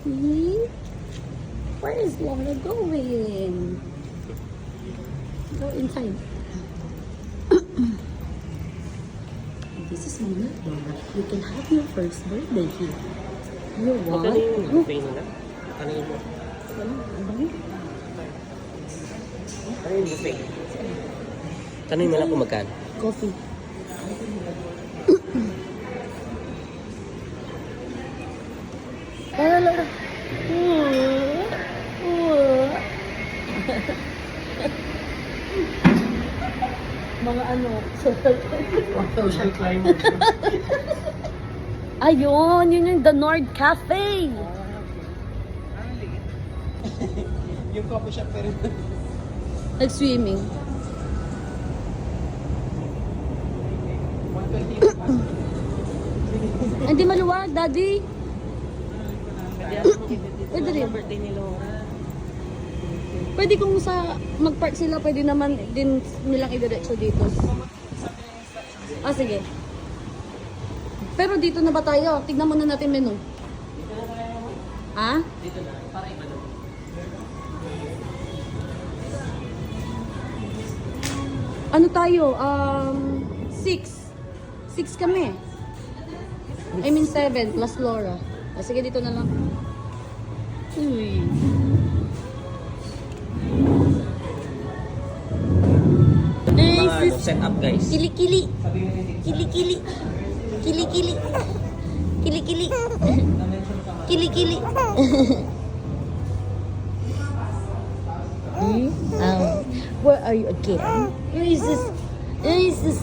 See? Where is Lola going? Go inside. This is Mama Lola. You can have your first birthday here. You want? Magkano yung buffet nila? Ano yung Ano yun? Ano yung buffet? Tanong nila kung magkano. Coffee. Lola. Mga ano, Social climber. ayun, yun yung The Nord Cafe. Yung coffee shop pero Nag-swimming. 120. Hindi maluwag, Daddy. Pwede rin. Birthday ni Laura. Pwede kung sa mag-park sila, pwede naman din nilang idiretso dito. Ah, sige. Pero dito na ba tayo? Tignan muna natin menu. Ha? Dito na, para iba na. Ano tayo? 6. 6 kami. I mean 7 plus Laura. Ah, sige, dito na lang. Uy. Mga ano, set up guys. Kili-kili. Kili-kili. Kili-kili. Kili-kili. Kili-kili. Where are you again? Where is this? Where is this?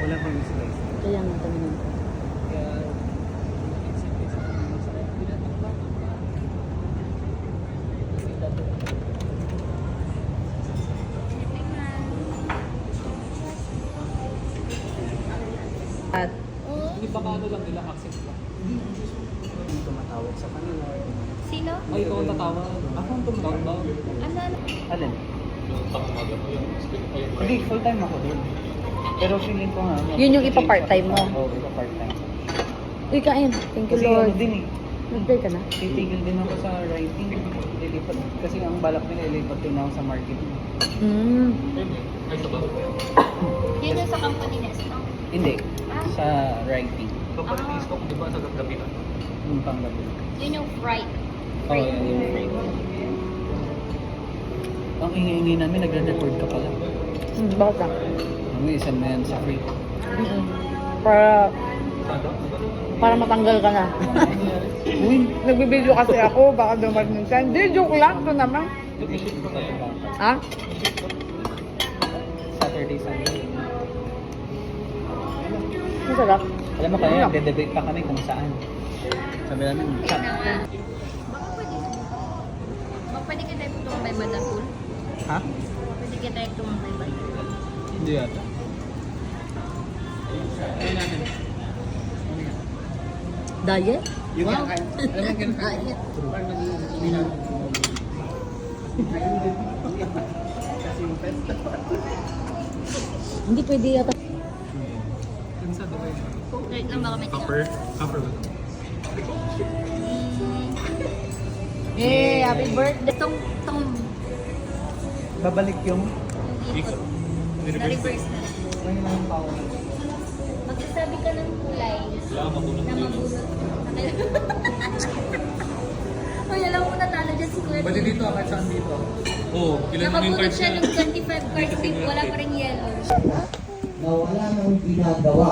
Wala pang slice. Kaya nga tanongin ko. Kaya, At hindi ba ano lang nila access lang? Hindi tumatawag sa kanila. Sino? Ay, ikaw ang tatawag. Ako ang tumatawag. Ano? Alin? Hindi, full time ako doon. Pero feeling ko nga. Yun yung ipa-part-time mo? Oo, ipa-part-time. uy, kain. Thank you, Kasi ano Lord. din eh. Nag-pray ka na? Titigil din ako sa writing. Lilipat. Kasi ang balak nila, ilipat din ako sa marketing. Hmm. Yun yung sa company Nesto. Hindi. Sa writing. Ah. di ba sa gabi na? Yung panggabi. Yun yung fright. Oo, yan yung frame. Ang ingay-ingay namin, nagre-record ka pala. Bakit lang? Ang isan mo yan sa free. Para matanggal ka na. Uy! Nagbibideo kasi ako, baka dumating siya. Hindi, joke lang. Ito naman. Ha? Saturday, Sunday. Masarap. Alam mo kaya, nagde-debate pa kami kung saan. Sabi namin, chat. Baka pwede ka tayo tumambay ba na pool? Ha? Pwede ka tayo tumambay ba? Hindi yata. Diet? Yung Wow. kaya, alam mo yung Diet. kasi yung pesta. Hindi pwede yata. Yung sa Dubai. Wait lang, baka may Copper ba? Eh, happy birthday. Tong Babalik yung ikot. Na-reverse na. may mga power. Magsasabi ka ng kulay na mabulot. Kuya lang muna talo dyan si Kuya. Pwede dito, kahit saan dito. Oo, ilan mo yung Nakabunod cards siya niya? ng 25 cards, wala pa rin yellow. na wala nang ginagawa.